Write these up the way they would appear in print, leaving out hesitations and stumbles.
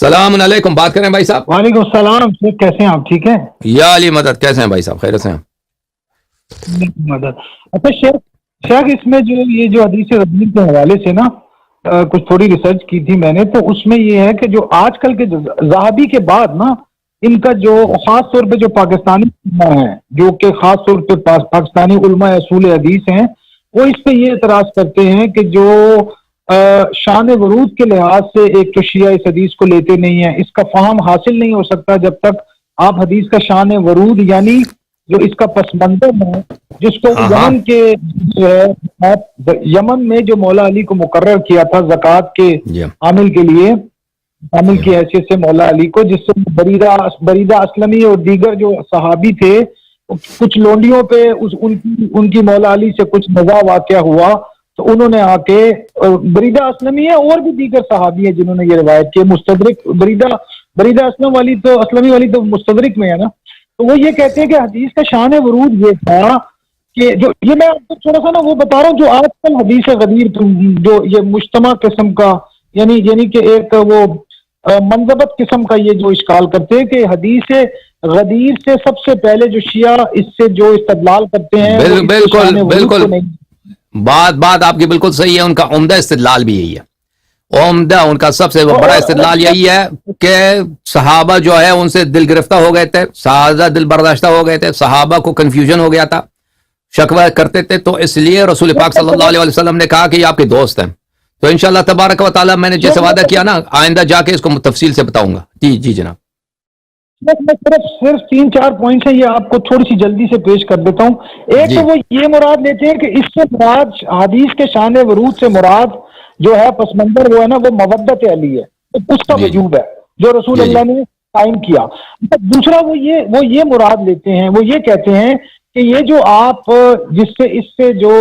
السلام علیکم، بات کریں بھائی صاحب؟ وعلیکم السلام شیخ، کیسے ہیں آپ؟ ٹھیک ہیں؟ یا علی مدد، کیسے ہیں بھائی صاحب؟ خیریت سے ہیں؟ مدد اچھا شیخ اس میں یہ جو حدیث ربیع کے حوالے سے نا کچھ تھوڑی ریسرچ کی تھی میں نے، تو اس میں یہ ہے کہ جو آج کل کے زہابی کے بعد نا ان کا جو خاص طور پہ جو پاکستانی علماء ہیں، جو کہ خاص طور پہ پاکستانی علماء اصول حدیث ہیں، وہ اس پہ یہ اعتراض کرتے ہیں کہ جو شان ورود کے لحاظ سے ایک تو شیعہ اس حدیث کو لیتے نہیں ہیں، اس کا فہم حاصل نہیں ہو سکتا جب تک آپ حدیث کا شان ورود یعنی جو اس کا پس منظر ہے، جس کو یمن کے یمن میں جو مولا علی کو مقرر کیا تھا زکوٰۃ کے عامل کے لیے، عامل کی حیثیت سے مولا علی کو، جس سے بریدہ اسلمی اور دیگر جو صحابی تھے کچھ لونڈیوں پہ ان کی مولا علی سے کچھ نزاع واقعہ ہوا، تو انہوں نے آ کے بریدہ اسلمی ہے اور بھی دیگر صحابی ہیں جنہوں نے یہ روایت کی، مستدرک بریدہ اسلمی والی تو مستدرک میں ہے نا، تو وہ یہ کہتے ہیں کہ حدیث کا شان ورود یہ تھا کہ جو یہ میں آپ کو تھوڑا سا نا وہ بتا رہا ہوں جو آج کل حدیث غدیر جو یہ مجتمع قسم کا یعنی کہ ایک وہ منضبط قسم کا یہ جو اشکال کرتے ہیں کہ حدیث غدیر سے سب سے پہلے جو شیعہ اس سے جو استدلال کرتے ہیں بالکل بات آپ کی بالکل صحیح ہے، ان کا عمدہ استدلال بھی یہی ہے، عمدہ ان کا سب سے بڑا استدلال یہی ہے کہ صحابہ جو ہے ان سے دل گرفتہ ہو گئے تھے، سادہ دل برداشتہ ہو گئے تھے، صحابہ کو کنفیوژن ہو گیا تھا، شکوہ کرتے تھے، تو اس لیے رسول پاک صلی اللہ علیہ وسلم نے کہا کہ یہ آپ کے دوست ہیں، تو انشاءاللہ تبارک و تعالی میں نے جیسے وعدہ کیا نا آئندہ جا کے اس کو تفصیل سے بتاؤں گا۔ جی جناب، میں صرف 3-4 پوائنٹس ہیں، یہ آپ کو تھوڑی سی جلدی سے پیش کر دیتا ہوں۔ ایک تو وہ یہ مراد لیتے ہیں کہ اس سے مراد حدیث کے شان ورود سے مراد جو ہے پس منظر وہ ہے نا وہ مودت علی ہے، تو اس کا وجوب ہے جو رسول اللہ نے قائم کیا۔ دوسرا وہ یہ مراد لیتے ہیں، وہ یہ کہتے ہیں کہ یہ جو آپ جس سے اس سے جو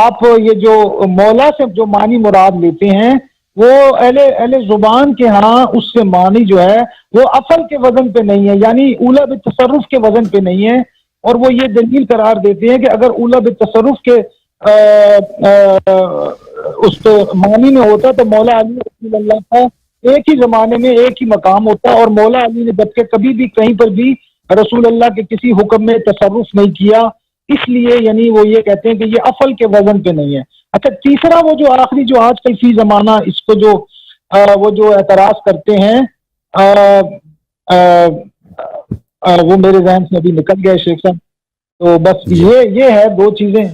آپ یہ جو مولا سے جو معنی مراد لیتے ہیں وہ اہل زبان کے ہاں اس سے معنی جو ہے وہ افل کے وزن پہ نہیں ہے، یعنی اولا بالتصرف کے وزن پہ نہیں ہے، اور وہ یہ دلیل قرار دیتے ہیں کہ اگر اولا بالتصرف کے اس پہ معنی میں ہوتا تو مولا علی رسول اللہ کا ایک ہی زمانے میں ایک ہی مقام ہوتا، اور مولا علی نے جبکہ کبھی بھی کہیں پر بھی رسول اللہ کے کسی حکم میں تصرف نہیں کیا، اس لیے یعنی وہ یہ کہتے ہیں کہ یہ افل کے وزن پہ نہیں ہے۔ اچھا تیسرا وہ جو آخری جو آج کل فی زمانہ اس کو جو وہ جو اعتراض کرتے ہیں وہ میرے ذہن سے ابھی نکل گیا شیخ صاحب، تو بس یہ ہے دو چیزیں،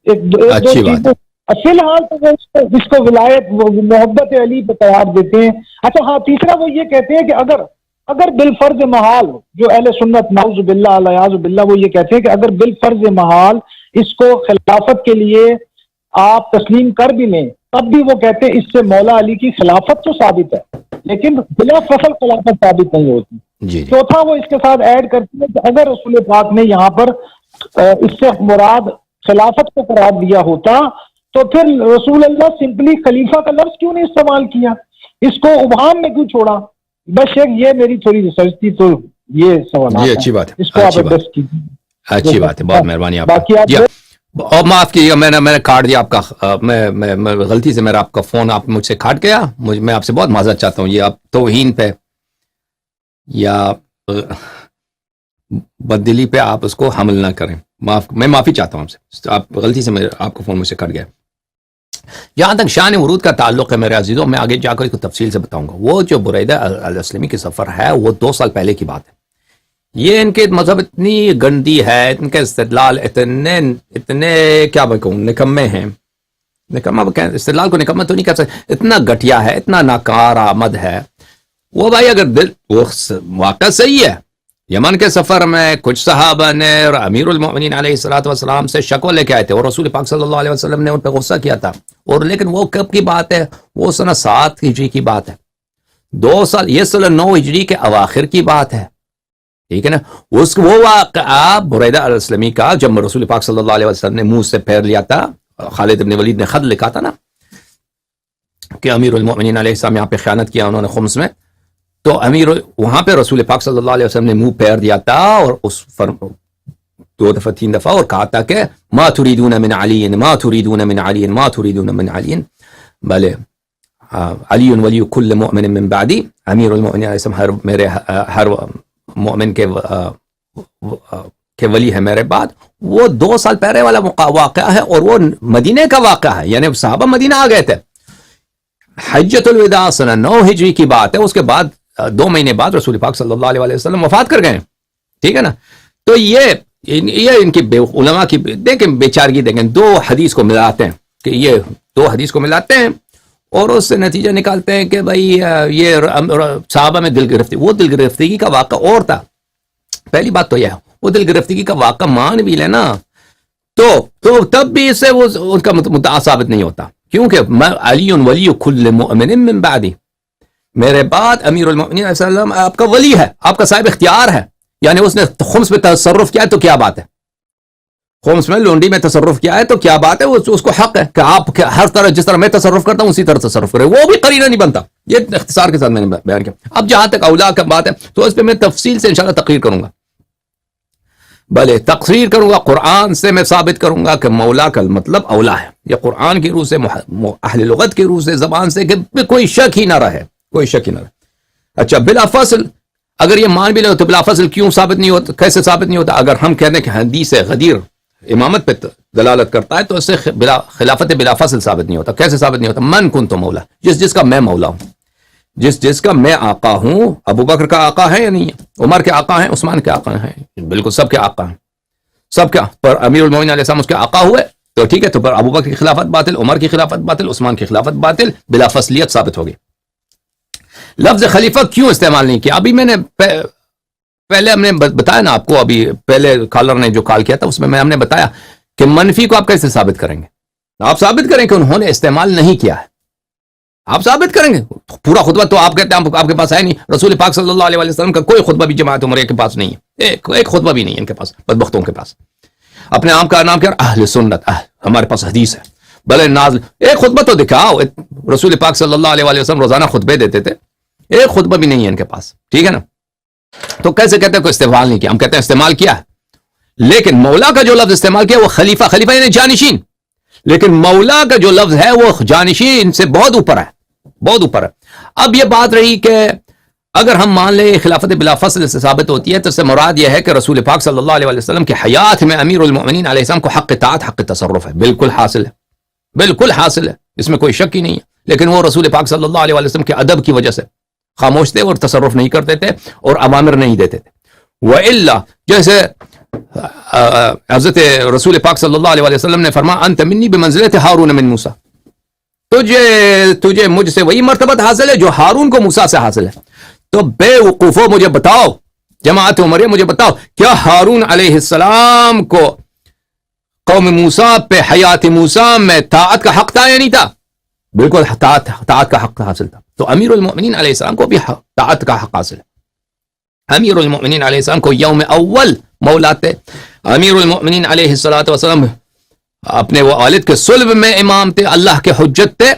دو چیزیں فی الحال تو جس کو ولایت محبت علی پہ قرار دیتے ہیں۔ اچھا ہاں تیسرا وہ یہ کہتے ہیں کہ اگر بالفرض محال جو اہل سنت نعوذ باللہ الیاذ باللہ وہ یہ کہتے ہیں کہ اگر بالفرض محال اس کو خلافت کے لیے آپ تسلیم کر بھی لیں تب بھی وہ کہتے ہیں اس سے مولا علی کی خلافت تو ثابت ہے لیکن بلا فصل خلافت ثابت نہیں ہوتی۔ چوتھا وہ اس کے ساتھ ایڈ کرتے ہیں کہ اگر رسول پاک نے یہاں پر اس سے مراد خلافت کو قرار دیا ہوتا تو پھر رسول اللہ سمپلی خلیفہ کا لفظ کیوں نہیں استعمال کیا، اس کو ابہام میں کیوں چھوڑا؟ بس یہ میری تھوڑی ریسرچ تھی، تو یہ سوال یہ اچھی بات ہے، اس کو آپ ایڈریس کیجیے۔ اچھی بات ہے، بہت مہربانی آپ کا۔ اور معاف کیجیے میں نے کاٹ دیا آپ کا، میں غلطی سے میرا آپ کا فون آپ مجھ سے کاٹ گیا، میں آپ سے بہت معذرت چاہتا ہوں، یہ آپ توہین پہ یا بددلی پہ آپ اس کو حمل نہ کریں، میں معافی چاہتا ہوں آپ سے، آپ غلطی سے آپ کا فون مجھ سے کٹ گیا۔ جہاں تک شان ورود کا تعلق ہے میرے عزیزوں، میں آگے جا کر اس کو تفصیل سے بتاؤں گا۔ وہ جو بریدہ الاسلمی کی سفر ہے وہ 2 سال پہلے کی بات ہے، یہ ان کے مذہب اتنی گندی ہے، ان کے استدلال اتنے کیا بکوں نکمے ہیں، استدلال کو نکمہ تو نہیں کہہ سکتے، اتنا گھٹیا ہے، اتنا ناکار آمد ہے وہ بھائی، اگر وہ واقعہ صحیح ہے، یمن کے سفر میں کچھ صحابہ نے اور امیر المؤمنین علیہ الصلوۃ والسلام سے شکوہ لے کے آئے تھے اور رسول پاک صلی اللہ علیہ وسلم نے ان پہ غصہ کیا تھا، اور لیکن وہ کب کی بات ہے؟ وہ سنہ 7 ہجری کی بات ہے، 2 سال، یہ سنہ 9 ہجری کے اواخر کی بات ہے، ٹھیک ہے نا۔ وہ واقعہ بریدہ الاسلمی کا جب رسول پاک صلی اللہ علیہ وسلم نے منہ سے پھیر لیا تھا، خالد بن ولید نے خط لکھا تھا نا کہ امیر المؤمنین علیہ السلام یہاں پہ خیانت کیا انہوں نے خمس میں، تو وہاں پہ رسول پاک صلی اللہ علیہ وسلم نے منہ پھیر دیا تھا، اور اس 2 دفعہ 3 دفعہ، اور کہا تھا کہ ما تريدون من علی، ما تريدون من علی، ما تريدون من علی، بھلے علی ولی کل مؤمن من بعدی، امیر المؤمنین علیہ السلام میرے ہر مومن کے ولی ہے میرے بعد. وہ 2 سال پہلے والا واقعہ ہے اور وہ مدینے کا واقعہ ہے، یعنی صحابہ مدینہ آ گئے تھے. حجۃ الوداع سنہ 9 ہجری کی بات ہے. اس کے بعد 2 مہینے بعد رسول پاک صلی اللہ علیہ وسلم وفات کر گئے. ٹھیک ہے نا. تو یہ ان کی علماء کی دیکھیں بیچارگی، دیکھیں 2 حدیث کو ملاتے ہیں کہ یہ 2 حدیث کو ملاتے ہیں اور اس سے نتیجہ نکالتے ہیں کہ بھائی یہ صحابہ میں دل گرفتی. وہ دل گرفتگی کا واقعہ اور تھا. پہلی بات تو یہ ہے وہ دل گرفتگی کا واقعہ مان بھی لینا تو تب بھی اس سے وہ ان کا مدعا ثابت نہیں ہوتا، کیونکہ علی ولی کل مؤمن من بعدی، میرے بعد امیر المؤمنین علیہ السلام آپ کا ولی ہے، آپ کا صاحب اختیار ہے. یعنی اس نے خمس میں تصرف کیا ہے تو کیا بات ہے، خمس میں لونڈی میں تصرف کیا ہے تو کیا بات ہے، اس کو حق ہے کہ آپ ہر طرح جس طرح میں تصرف کرتا ہوں اسی طرح تصرف کرے. وہ بھی قرینہ نہیں بنتا. یہ اختصار کے ساتھ میں نے بیان کیا. اب جہاں تک اولا کا بات ہے تو اس پہ میں تفصیل سے انشاءاللہ تقریر کروں گا. بھلے تقریر کروں گا، قرآن سے میں ثابت کروں گا کہ مولا کا مطلب اولا ہے. یہ قرآن کی روح سے، اہل لغت کی روح سے، زبان سے، کہ کوئی شک ہی نہ رہے، کوئی شک ہی نہ رہے. اچھا بلا فصل اگر یہ مان بھی لے تو بلا فصل کیوں ثابت نہیں ہوتا، کیسے ثابت نہیں ہوتا؟ اگر ہم کہتے ہیں کہ حدیث غدیر امامت پہ دلالت کرتا ہے تو اس سے خلافت بلا فصل ثابت نہیں ہوتا. کیسے ثابت نہیں ہوتا؟ من کنت مولا، جس کا میں مولا ہوں، جس کا میں آقا ہوں. ابو بکر کا آقا ہے یا نہیں ہے؟ عمر کے آقا ہیں، عثمان کے آقا ہیں، بالکل سب کے آقا ہیں. سب کا پر امیر المومنین علیہ السلام اس کے آقا ہوئے تو ٹھیک ہے. تو پر ابو بکر کی خلافت باطل، عمر کی خلافت باطل، عثمان کی خلافت باطل، بلا فصلیت ثابت ہوگی. لفظ خلیفہ کیوں استعمال نہیں کیا؟ ابھی میں نے پہلے ہم نے بتایا نا آپ کو، ابھی پہلے کالر نے جو کال کیا تھا اس میں ہم نے بتایا کہ منفی کو آپ کیسے ثابت کریں گے. آپ ثابت کریں کہ انہوں نے استعمال نہیں کیا ہے. آپ ثابت کریں گے. پورا خطبہ تو آپ کہتے ہیں آپ کے پاس ہے نہیں. رسول پاک صلی اللہ علیہ وسلم کا کوئی خطبہ بھی جماعت عمرہ کے پاس نہیں ہے. ایک خطبہ بھی نہیں ہے ان کے پاس، بدبختوں کے پاس. اپنے عام کا نام کیا؟ اہل سنت. ہمارے پاس حدیث ہے. بھلے نازل ایک خطبہ تو دکھاؤ. رسول پاک صلی اللہ علیہ وسلم روزانہ خطبے دیتے تھے، ایک خطبہ بھی نہیں ہے ان کے پاس. ٹھیک ہے نا. تو کیسے کہتے ہیں کوئی استعمال نہیں کیا؟ ہم کہتے ہیں استعمال کیا ہے، لیکن مولا کا جو لفظ استعمال کیا وہ خلیفہ یعنی جانشین. لیکن مولا کا جو لفظ ہے وہ جانشین سے بہت اوپر ہے، بہت اوپر ہے. اب یہ بات رہی کہ اگر ہم مان لیں خلافت بلا فصل سے ثابت ہوتی ہے تو اس سے مراد یہ ہے کہ رسول پاک صلی اللہ علیہ وسلم کی حیات میں امیر المؤمنین علیہ السلام کو حق اطاعت، حق تصرف ہے. بالکل حاصل ہے، بالکل حاصل ہے، اس میں کوئی شک ہی نہیں ہے. لیکن وہ رسول پاک صلی اللہ علیہ وسلم کے ادب کی وجہ سے خاموش تھے اور تصرف نہیں کرتے تھے اور اوامر نہیں دیتے تھے. وَإِلَّا جیسے حضرت رسول پاک صلی اللہ علیہ وسلم نے فرمایا انت منی بمنزلت ہارون من موسیٰ، تجھے مجھ سے وہی مرتبت حاصل ہے جو ہارون کو موسیٰ سے حاصل ہے. تو بے وقوفو مجھے بتاؤ، جماعت عمریہ مجھے بتاؤ، کیا ہارون علیہ السلام کو قوم موسیٰ پہ حیات موسیٰ میں طاعت کا حق تھا یا نہیں تھا؟ بالکل طاعت کا حق حاصل تھا. تو امیر المؤمنین علیہ السلام کو بھی طاعت کا حق حاصل ہے. امیر المؤمنین علیہ السلام کو یوم اول مولا تھے. امیر المؤمنین علیہ السلام اپنے والد کے صلب میں امام تھے، اللہ کے حجت تھے،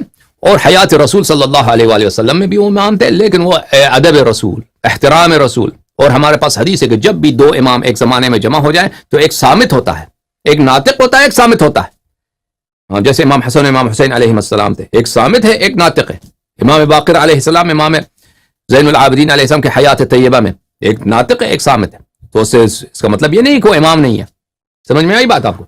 اور حیات رسول صلی اللہ علیہ وآلہ وسلم میں بھی وہ امام تھے. لیکن وہ ادب رسول، احترام رسول، اور ہمارے پاس حدیث ہے کہ جب بھی 2 امام ایک زمانے میں جمع ہو جائیں تو ایک صامت ہوتا ہے، ایک ناطق ہوتا ہے، ایک صامت ہوتا ہے. جیسے امام حسن امام حسین علیہ السلام تھے، ایک صامت ہے، ایک ناطق ہے. امام باقر علیہ السلام، امام زین العابدین علیہ السلام کے حیات طیبہ میں ایک ناطق ہے، ایک صامت ہے. تو اس کا مطلب یہ نہیں کہ وہ امام نہیں ہے. سمجھ میں آئی بات آپ کو؟